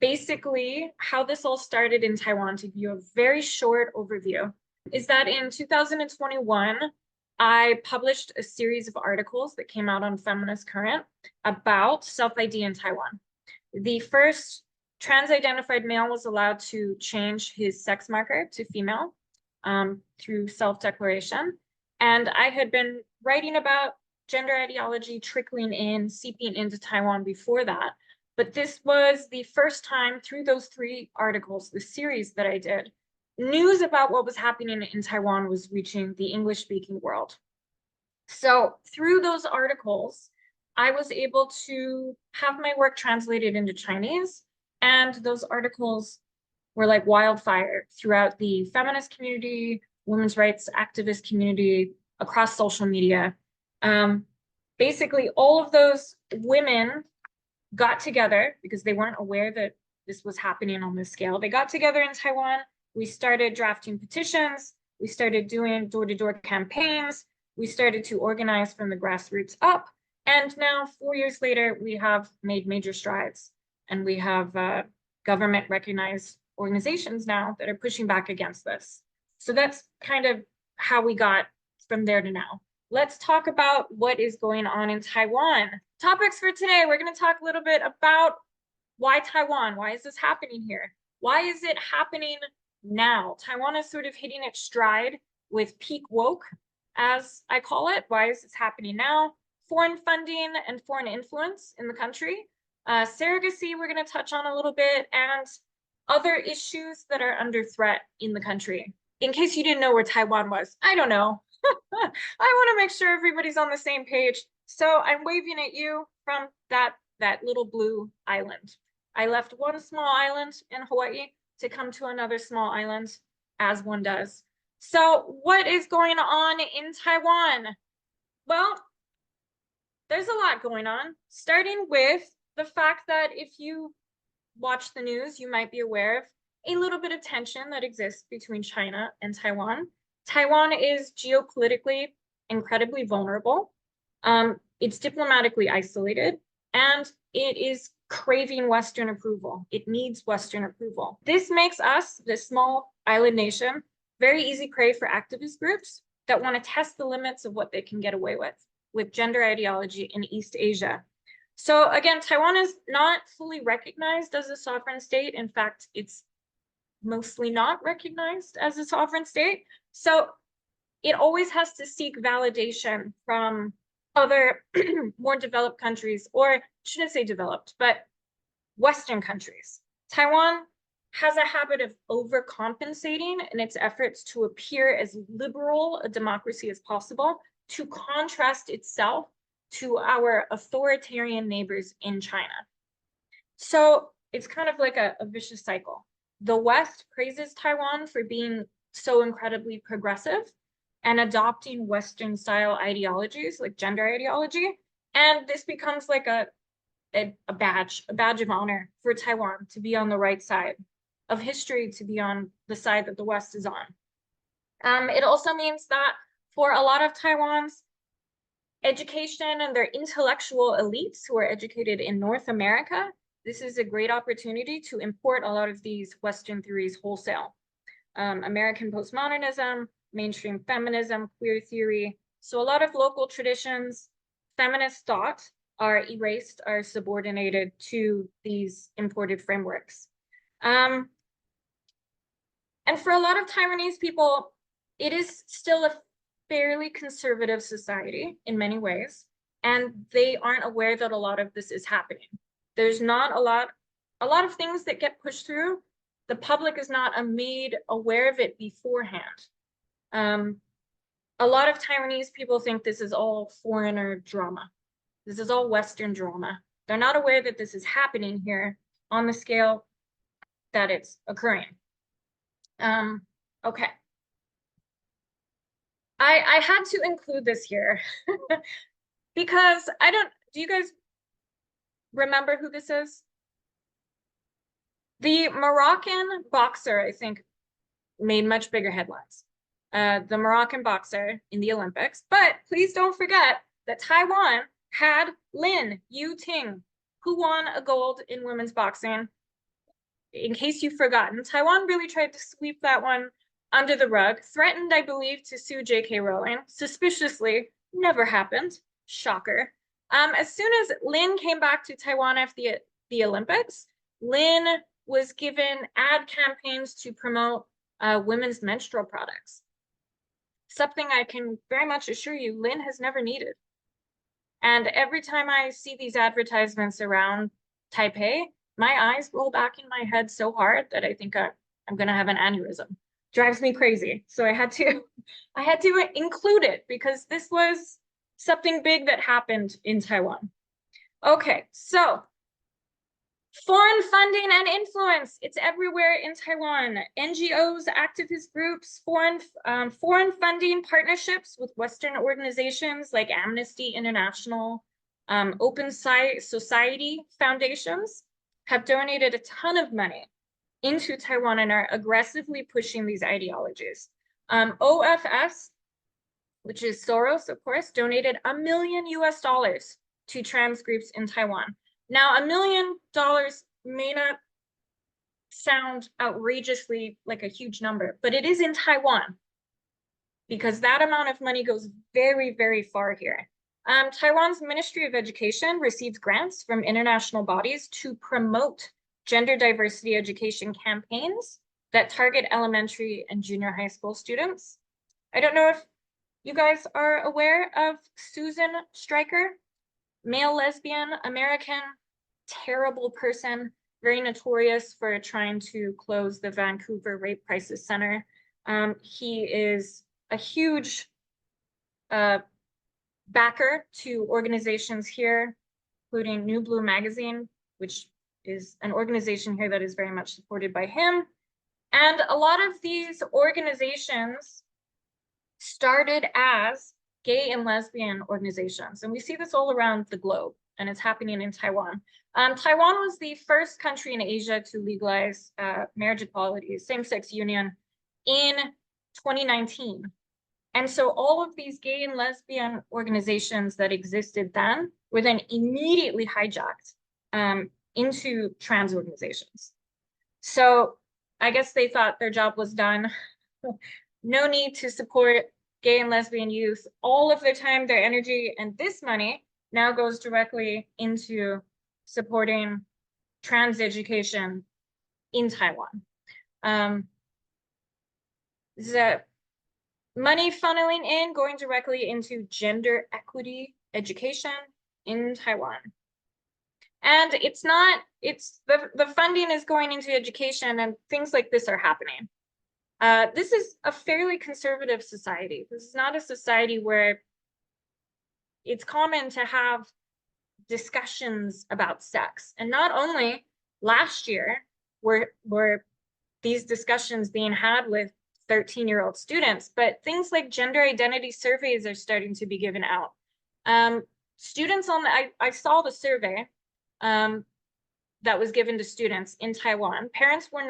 Speaker 15: basically how this all started in Taiwan, to give you a very short overview, is that in 2021, I published a series of articles that came out on Feminist Current about self-ID in Taiwan. The first trans-identified male was allowed to change his sex marker to female through self-declaration. And I had been writing about gender ideology trickling in, seeping into Taiwan before that. But this was the first time through those 3 articles, the series that I did, news about what was happening in Taiwan was reaching the English-speaking world. So through those articles, I was able to have my work translated into Chinese, and those articles were like wildfire throughout the feminist community, women's rights activist community, across social media. Basically, all of those women got together because they weren't aware that this was happening on this scale. They got together in Taiwan. We started drafting petitions. We started doing door-to-door campaigns. We started to organize from the grassroots up. And now, 4 years later, we have made major strides. And we have government-recognized organizations now that are pushing back against this. So that's kind of how we got from there to now. Let's talk about what is going on in Taiwan. Topics for today, we're going to talk a little bit about why Taiwan? Why is this happening here? Why is it happening now? Taiwan is sort of hitting its stride with peak woke, as I call it. Why is this happening now? Foreign funding and foreign influence in the country. Surrogacy, we're going to touch on a little bit, and other issues that are under threat in the country. In case you didn't know where Taiwan was, I don't know. I want to make sure everybody's on the same page. So I'm waving at you from that little blue island. I left one small island in Hawaii to come to another small island, as one does. So what is going on in Taiwan? Well, there's a lot going on, starting with the fact that if you watch the news, you might be aware of a little bit of tension that exists between China and Taiwan. Taiwan is geopolitically incredibly vulnerable. It's diplomatically isolated, and it is craving Western approval. It needs Western approval. This makes us, this small island nation, very easy prey for activist groups that want to test the limits of what they can get away with gender ideology in East Asia. So again, Taiwan is not fully recognized as a sovereign state. In fact, it's mostly not recognized as a sovereign state. So it always has to seek validation from other more developed countries, or I shouldn't say developed, but Western countries. Taiwan has a habit of overcompensating in its efforts to appear as liberal a democracy as possible, to contrast itself to our authoritarian neighbors in China. So it's kind of like a vicious cycle. The West praises Taiwan for being so incredibly progressive and adopting Western style ideologies like gender ideology. And this becomes like a badge of honor for Taiwan to be on the right side of history, to be on the side that the West is on. It also means that for a lot of Taiwan's education and their intellectual elites who are educated in North America, this is a great opportunity to import a lot of these Western theories wholesale. American postmodernism, mainstream feminism, queer theory. So a lot of local traditions, feminist thought are erased, are subordinated to these imported frameworks. And for a lot of Taiwanese people, it is still a fairly conservative society in many ways, and they aren't aware that a lot of this is happening. There's not a lot of things that get pushed through. The public is not made aware of it beforehand. A lot of Taiwanese people think this is all foreigner drama. This is all Western drama. They're not aware that this is happening here on the scale that it's occurring. Okay. I had to include this here because do you guys remember who this is? The Moroccan boxer, I think, made much bigger headlines. The Moroccan boxer in the Olympics, but please don't forget that Taiwan had Lin Yu-ting, who won a gold in women's boxing. In case you've forgotten, Taiwan really tried to sweep that one under the rug, threatened, I believe, to sue J.K. Rowling. Suspiciously, never happened. Shocker. As soon as Lin came back to Taiwan after the Olympics, Lin was given ad campaigns to promote women's menstrual products. Something I can very much assure you, Lin has never needed. And every time I see these advertisements around Taipei, my eyes roll back in my head so hard that I think I'm gonna have an aneurysm. Drives me crazy. So I had to include it because this was something big that happened in Taiwan. Okay, so foreign funding and influence, it's everywhere in Taiwan. NGOs, activist groups, foreign funding partnerships with Western organizations like Amnesty International, Open Society foundations have donated a ton of money into Taiwan and are aggressively pushing these ideologies. OFS, which is Soros, of course, donated $1 million to trans groups in Taiwan. Now, $1 million may not sound outrageously like a huge number, but it is in Taiwan because that amount of money goes very, very far here. Taiwan's Ministry of Education receives grants from international bodies to promote gender diversity education campaigns that target elementary and junior high school students. I don't know if you guys are aware of Susan Stryker, male lesbian, American, terrible person, very notorious for trying to close the Vancouver Rape Crisis Center. He is a huge backer to organizations here, including New Blue Magazine, which is an organization here that is very much supported by him. And a lot of these organizations started as gay and lesbian organizations. And we see this all around the globe, and it's happening in Taiwan. Taiwan was the first country in Asia to legalize marriage equality, same-sex union, in 2019. And so all of these gay and lesbian organizations that existed then were then immediately hijacked into trans organizations. So I guess they thought their job was done. No need to support gay and lesbian youth. All of their time, their energy, and this money now goes directly into supporting trans education in Taiwan. The money funneling in, going directly into gender equity education in Taiwan. And it's the funding is going into education, and things like this are happening. This is a fairly conservative society. This is not a society where it's common to have discussions about sex. And not only last year were these discussions being had with 13-year-old students, but things like gender identity surveys are starting to be given out. Students I saw the survey that was given to students in Taiwan. Parents were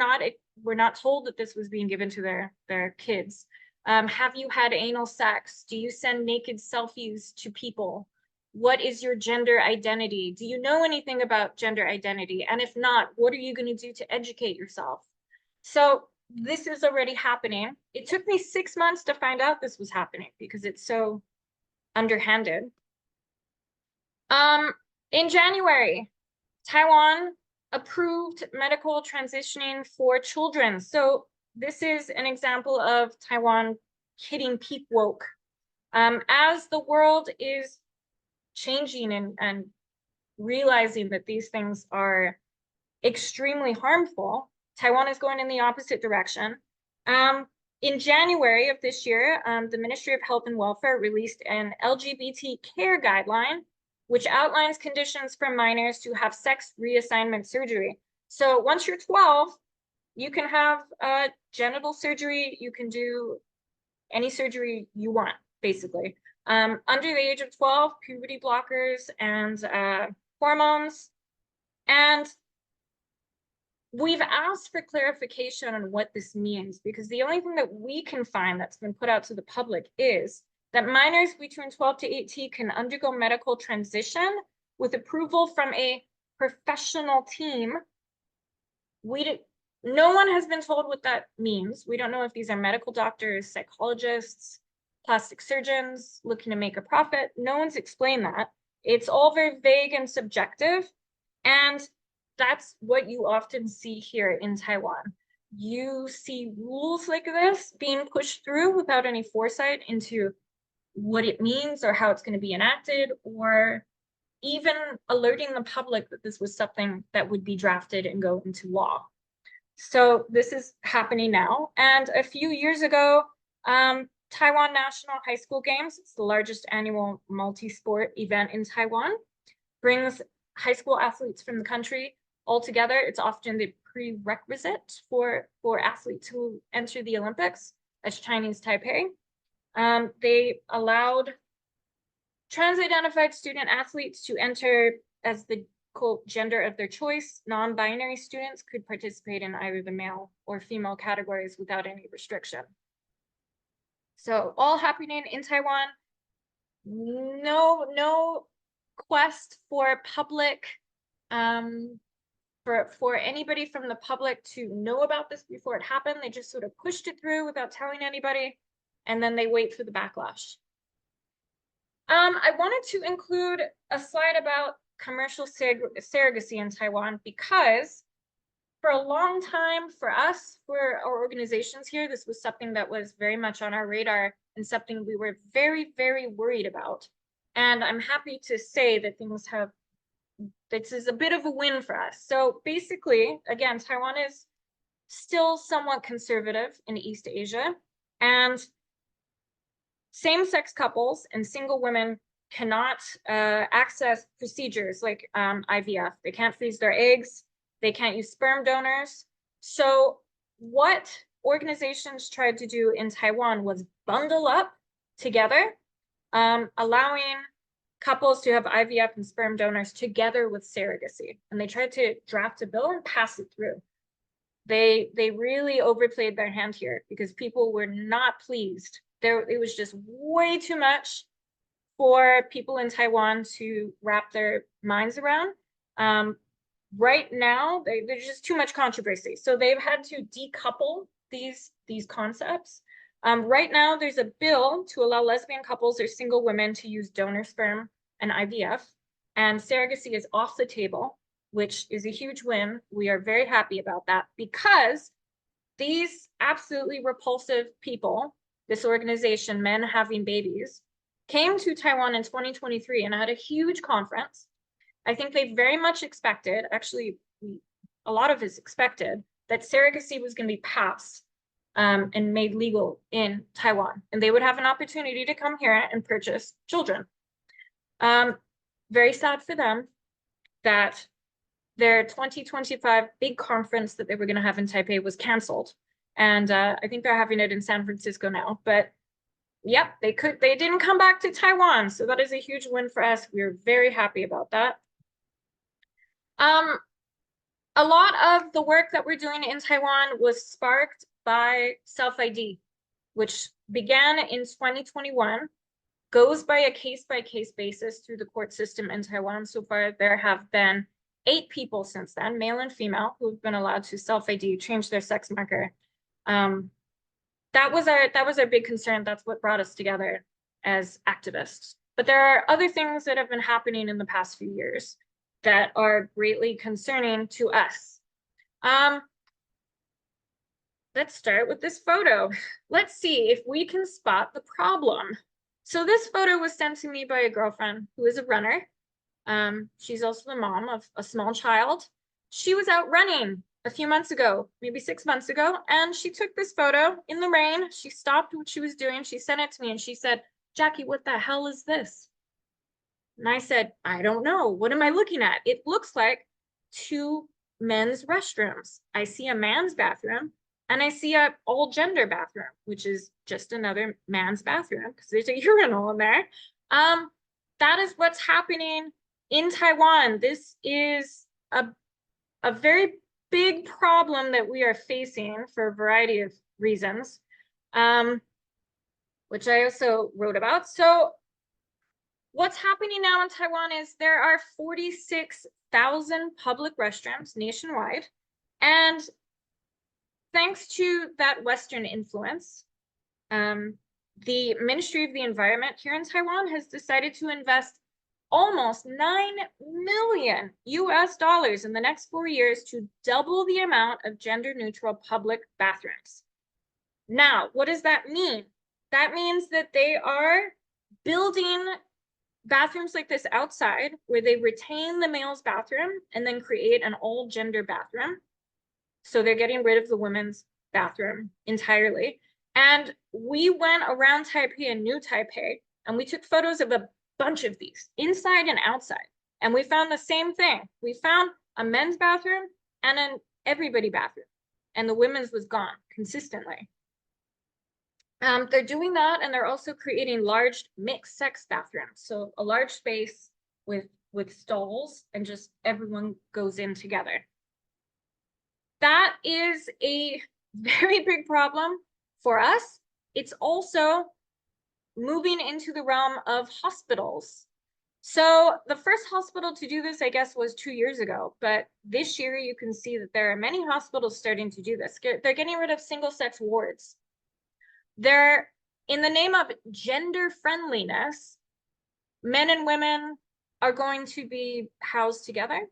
Speaker 15: not told that this was being given to their kids. Have you had anal sex? Do you send naked selfies to people? What is your gender identity? Do you know anything about gender identity? And if not, what are you going to do to educate yourself? So this is already happening. It took me 6 months to find out this was happening because it's so underhanded. In January, Taiwan approved medical transitioning for children. So this is an example of Taiwan hitting peak woke. As the world is changing and realizing that these things are extremely harmful, Taiwan is going in the opposite direction. In January of this year, the Ministry of Health and Welfare released an LGBT care guideline, which outlines conditions for minors to have sex reassignment surgery. So once you're 12, you can have genital surgery. You can do any surgery you want, basically. Under the age of 12, puberty blockers and hormones. And we've asked for clarification on what this means, because the only thing that we can find that's been put out to the public is that minors between 12 to 18 can undergo medical transition with approval from a professional team. No one has been told what that means. We don't know if these are medical doctors, psychologists, plastic surgeons looking to make a profit. No one's explained that. It's all very vague and subjective. And that's what you often see here in Taiwan. You see rules like this being pushed through without any foresight into what it means or how it's going to be enacted, or even alerting the public that this was something that would be drafted and go into law. So this is happening now. And a few years ago, Taiwan National High School Games, it's the largest annual multi-sport event in Taiwan, brings high school athletes from the country all together. It's often the prerequisite for athletes who enter the Olympics as Chinese Taipei. They allowed trans-identified student athletes to enter as the quote gender of their choice. Non-binary students could participate in either the male or female categories without any restriction. So all happening in Taiwan. No quest for public, for anybody from the public to know about this before it happened. They just sort of pushed it through without telling anybody, and then they wait for the backlash. I wanted to include a slide about commercial surrogacy in Taiwan, because for a long time for us, for our organizations here, this was something that was very much on our radar and something we were very, very worried about. And I'm happy to say that this is a bit of a win for us. So basically, again, Taiwan is still somewhat conservative in East Asia, and same-sex couples and single women cannot access procedures like IVF. They can't freeze their eggs. They can't use sperm donors. So what organizations tried to do in Taiwan was bundle up together, allowing couples to have IVF and sperm donors together with surrogacy. And they tried to draft a bill and pass it through. They really overplayed their hand here, because people were not pleased it was just way too much for people in Taiwan to wrap their minds around. Right now, there's just too much controversy. So they've had to decouple these concepts. Right now, there's a bill to allow lesbian couples or single women to use donor sperm and IVF, and surrogacy is off the table, which is a huge win. We are very happy about that because these absolutely repulsive people, this organization, Men Having Babies, came to Taiwan in 2023 and had a huge conference. I think they very much expected, actually, a lot of us expected, that surrogacy was going to be passed and made legal in Taiwan, and they would have an opportunity to come here and purchase children. Very sad for them that their 2025 big conference that they were going to have in Taipei was canceled. And I think they're having it in San Francisco now. But yep, they didn't come back to Taiwan. So that is a huge win for us. We're very happy about that. A lot of the work that we're doing in Taiwan was sparked by self-ID, which began in 2021, goes by a case-by-case basis through the court system in Taiwan. So far, there have been 8 people since then, male and female, who have been allowed to self-ID, change their sex marker. That was our big concern. That's what brought us together as activists. But there are other things that have been happening in the past few years that are greatly concerning to us. Let's start with this photo. Let's see if we can spot the problem. So this photo was sent to me by a girlfriend who is a runner. She's also the mom of a small child. She was out running a few months ago, maybe 6 months ago, and she took this photo in the rain. She stopped what she was doing. She sent it to me and she said, "Jackie, what the hell is this?" And I said, "I don't know. What am I looking at? It looks like 2 men's restrooms. I see a man's bathroom and I see a all gender bathroom, which is just another man's bathroom because there's a urinal in there." That is what's happening in Taiwan. This is a very big problem that we are facing for a variety of reasons, which I also wrote about. So what's happening now in Taiwan is there are 46,000 public restrooms nationwide. And thanks to that Western influence, the Ministry of the Environment here in Taiwan has decided to invest almost $9 million in the next 4 years to double the amount of gender-neutral public bathrooms. Now, what does that mean? That means that they are building bathrooms like this outside where they retain the male's bathroom and then create an all-gender bathroom. So they're getting rid of the women's bathroom entirely. And we went around Taipei and New Taipei, and we took photos of a bunch of these, inside and outside. And we found the same thing. We found a men's bathroom and an everybody bathroom, and the women's was gone consistently. They're doing that, and they're also creating large mixed sex bathrooms. So a large space with stalls, and just everyone goes in together. That is a very big problem for us. It's also moving into the realm of hospitals. So the first hospital to do this, I guess, was 2 years ago. But this year, you can see that there are many hospitals starting to do this. They're getting rid of single-sex wards. They're, in the name of gender friendliness, men and women are going to be housed together.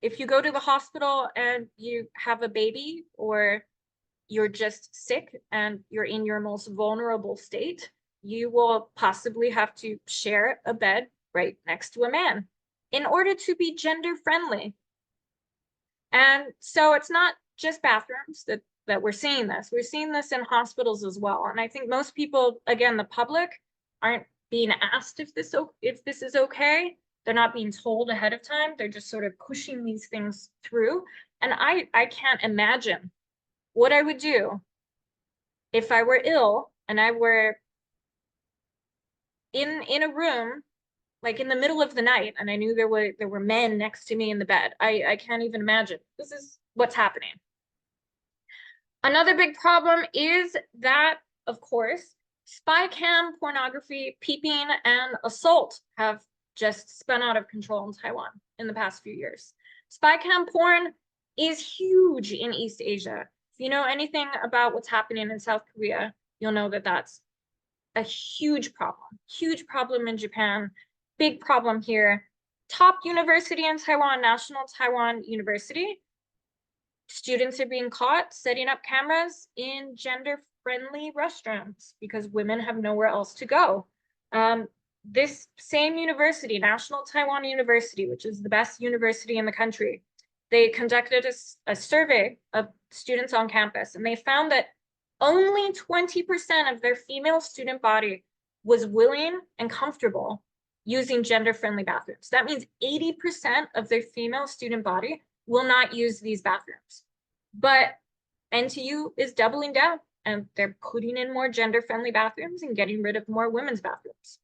Speaker 15: If you go to the hospital and you have a baby, or you're just sick and you're in your most vulnerable state, you will possibly have to share a bed right next to a man in order to be gender friendly. And so it's not just bathrooms that we're seeing this. We're seeing this in hospitals as well. And I think most people, again, the public, aren't being asked if this is okay. They're not being told ahead of time. They're just sort of pushing these things through. And I can't imagine what I would do if I were ill and I were in a room, like in the middle of the night, and I knew there were men next to me in the bed. I can't even imagine. This is what's happening. Another big problem is that of course, spy cam, pornography, peeping, and assault have just spun out of control in Taiwan in the past few years. Spy cam porn is huge in East Asia. If you know anything about what's happening in South Korea, you'll know that that's a huge problem in Japan, big problem here. Top university in Taiwan, National Taiwan University. Students are being caught setting up cameras in gender-friendly restrooms because women have nowhere else to go. This same university, National Taiwan University, which is the best university in the country, they conducted a survey of students on campus, and they found that only 20% of their female student body was willing and comfortable using gender-friendly bathrooms. That means 80% of their female student body will not use these bathrooms. But NTU is doubling down, and they're putting in more gender-friendly bathrooms and getting rid of more women's bathrooms.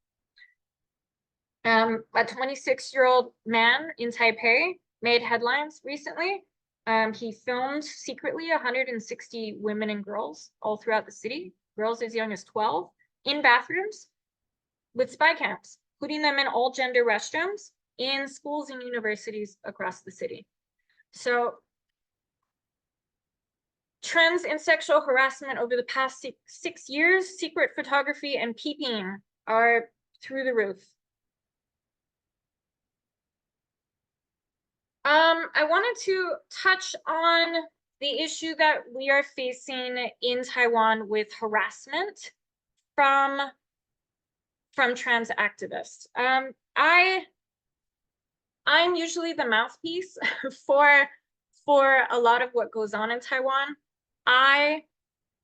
Speaker 15: A 26-year-old man in Taipei made headlines recently. He filmed secretly 160 women and girls all throughout the city, girls as young as 12, in bathrooms with spy cams, putting them in all gender restrooms in schools and universities across the city. So trends in sexual harassment over the past 6 years, secret photography and peeping are through the roof. I wanted to touch on the issue that we are facing in Taiwan with harassment from trans activists. I'm usually the mouthpiece for a lot of what goes on in Taiwan. I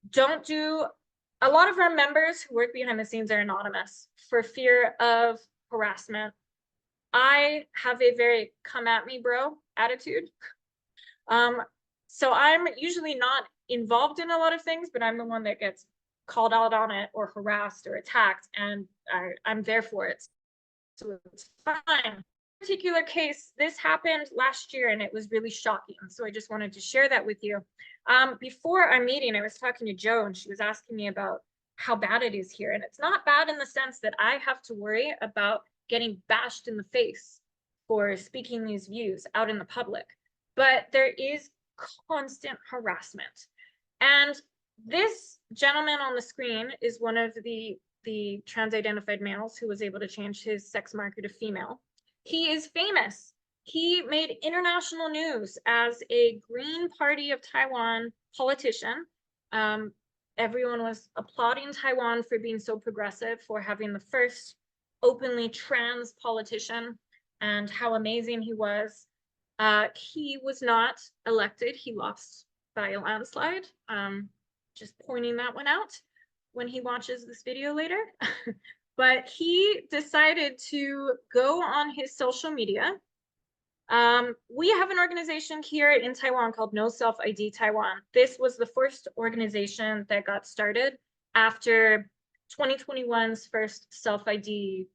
Speaker 15: don't do, a lot of our members who work behind the scenes are anonymous for fear of harassment. I have a very come at me bro attitude. So I'm usually not involved in a lot of things, but I'm the one that gets called out on it or harassed or attacked, and I'm there for it. So it's fine. Particular case, this happened last year and it was really shocking. So I just wanted to share that with you. Before our meeting, I was talking to Jo and she was asking me about how bad it is here. And it's not bad in the sense that I have to worry about getting bashed in the face for speaking these views out in the public, but there is constant harassment. And this gentleman on the screen is one of the trans-identified males who was able to change his sex marker to female. He is famous. He made international news as a Green Party of Taiwan politician. Everyone was applauding Taiwan for being so progressive, for having the first openly trans politician, and how amazing he was. He was not elected. He lost by a landslide. Just pointing that one out when he watches this video later. But he decided to go on his social media. We have an organization here in Taiwan called No Self ID Taiwan. This was the first organization that got started after 2021's first self-ID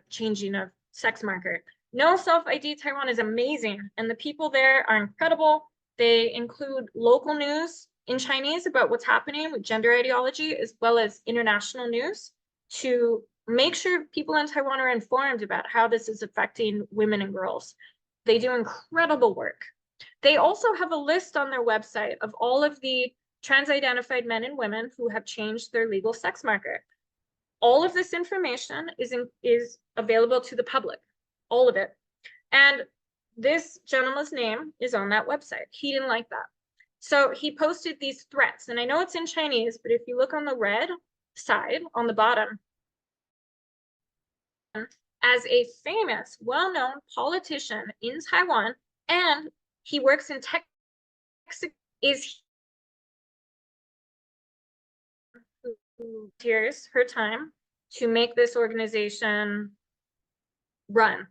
Speaker 15: changing of sex marker. No Self ID Taiwan is amazing, and the people there are incredible. They include local news in Chinese about what's happening with gender ideology, as well as international news, to make sure people in Taiwan are informed about how this is affecting women and girls. They do incredible work. They also have a list on their website of all of the trans-identified men and women who have changed their legal sex marker. All of this information is available to the public, all of it. And this gentleman's name is on that website. He didn't like that. So he posted these threats, and I know it's in Chinese, but if you look on the red side on the bottom, as a famous, well-known politician in Taiwan, and he works in tech, is who volunteers her time to make this organization run.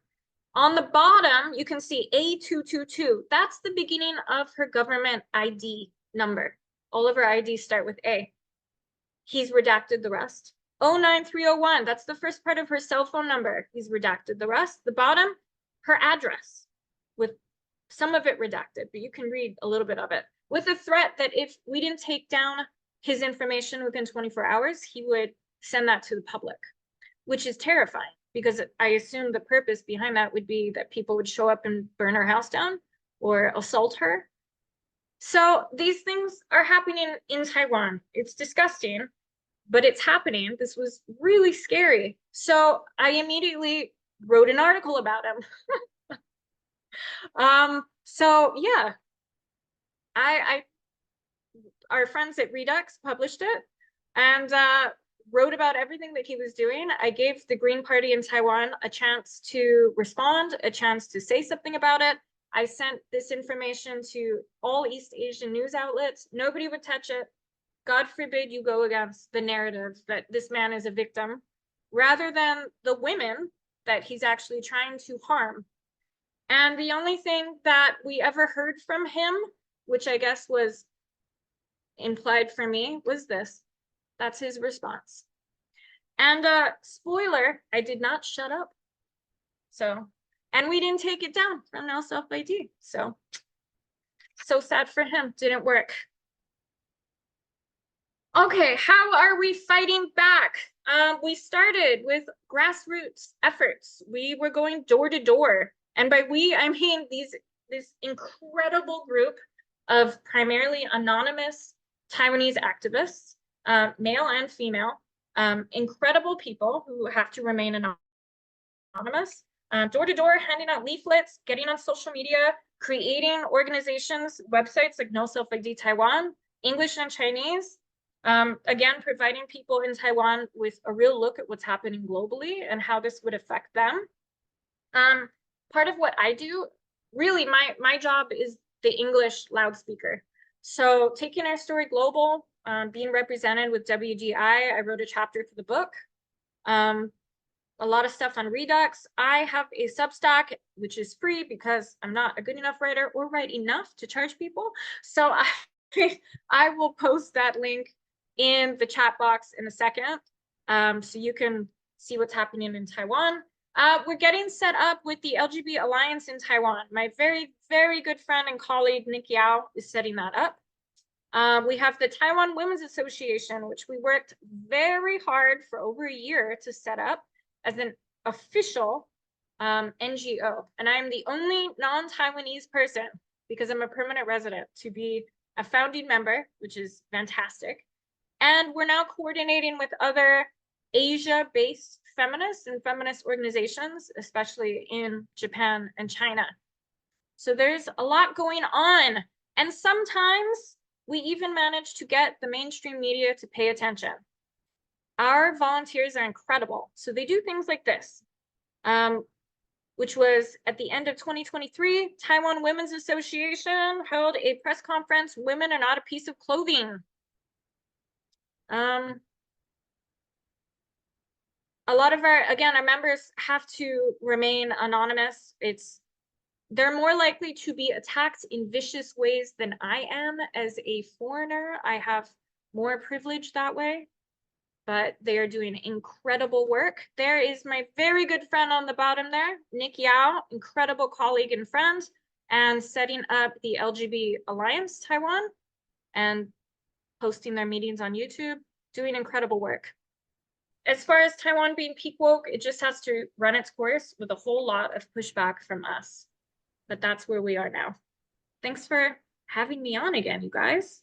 Speaker 15: On the bottom, you can see A222. That's the beginning of her government ID number. All of her IDs start with A. He's redacted the rest. 09301, that's the first part of her cell phone number. He's redacted the rest. The bottom, her address, with some of it redacted, but you can read a little bit of it, with a threat that if we didn't take down his information within 24 hours, he would send that to the public, which is terrifying because I assume the purpose behind that would be that people would show up and burn her house down or assault her. So these things are happening in Taiwan. It's disgusting, but it's happening. This was really scary. So I immediately wrote an article about him. So yeah, our friends at Redux published it and wrote about everything that he was doing. I gave the Green Party in Taiwan a chance to respond, a chance to say something about it. I sent this information to all East Asian news outlets. Nobody would touch it. God forbid you go against the narrative that this man is a victim, rather than the women that he's actually trying to harm. And the only thing that we ever heard from him, which I guess was implied for me, was this. That's his response. And spoiler, I did not shut up. So, and we didn't take it down from No Self ID. So sad for him, didn't work. Okay, how are we fighting back? We started with grassroots efforts. We were going door to door. And by we, I mean this incredible group of primarily anonymous Taiwanese activists, male and female, incredible people who have to remain anonymous, door to door, handing out leaflets, getting on social media, creating organizations, websites like No Self ID Taiwan, English and Chinese. Again, providing people in Taiwan with a real look at what's happening globally and how this would affect them. Part of what I do, really my job is the English loudspeaker. So taking our story global, being represented with WGI, I wrote a chapter for the book. A lot of stuff on Redux. I have a Substack, which is free because I'm not a good enough writer or write enough to charge people. So I will post that link in the chat box in a second, so you can see what's happening in Taiwan. We're getting set up with the LGB Alliance in Taiwan. My very, very good friend and colleague, Nick Yao, is setting that up. We have the Taiwan Women's Association, which we worked very hard for over a year to set up as an official NGO. And I'm the only non-Taiwanese person, because I'm a permanent resident, to be a founding member, which is fantastic. And we're now coordinating with other Asia-based feminists and feminist organizations, especially in Japan and China. So there's a lot going on. And sometimes we even manage to get the mainstream media to pay attention. Our volunteers are incredible. So they do things like this, which was at the end of 2023, Taiwan Women's Association held a press conference, Women Are Not a Piece of Clothing. A lot of our members have to remain anonymous. They're more likely to be attacked in vicious ways than I am as a foreigner. I have more privilege that way, but they are doing incredible work. There is my very good friend on the bottom there, Nick Yao, incredible colleague and friend, and setting up the LGB Alliance Taiwan and posting their meetings on YouTube, doing incredible work. As far as Taiwan being peak woke, it just has to run its course with a whole lot of pushback from us. But that's where we are now. Thanks for having me on again, you guys.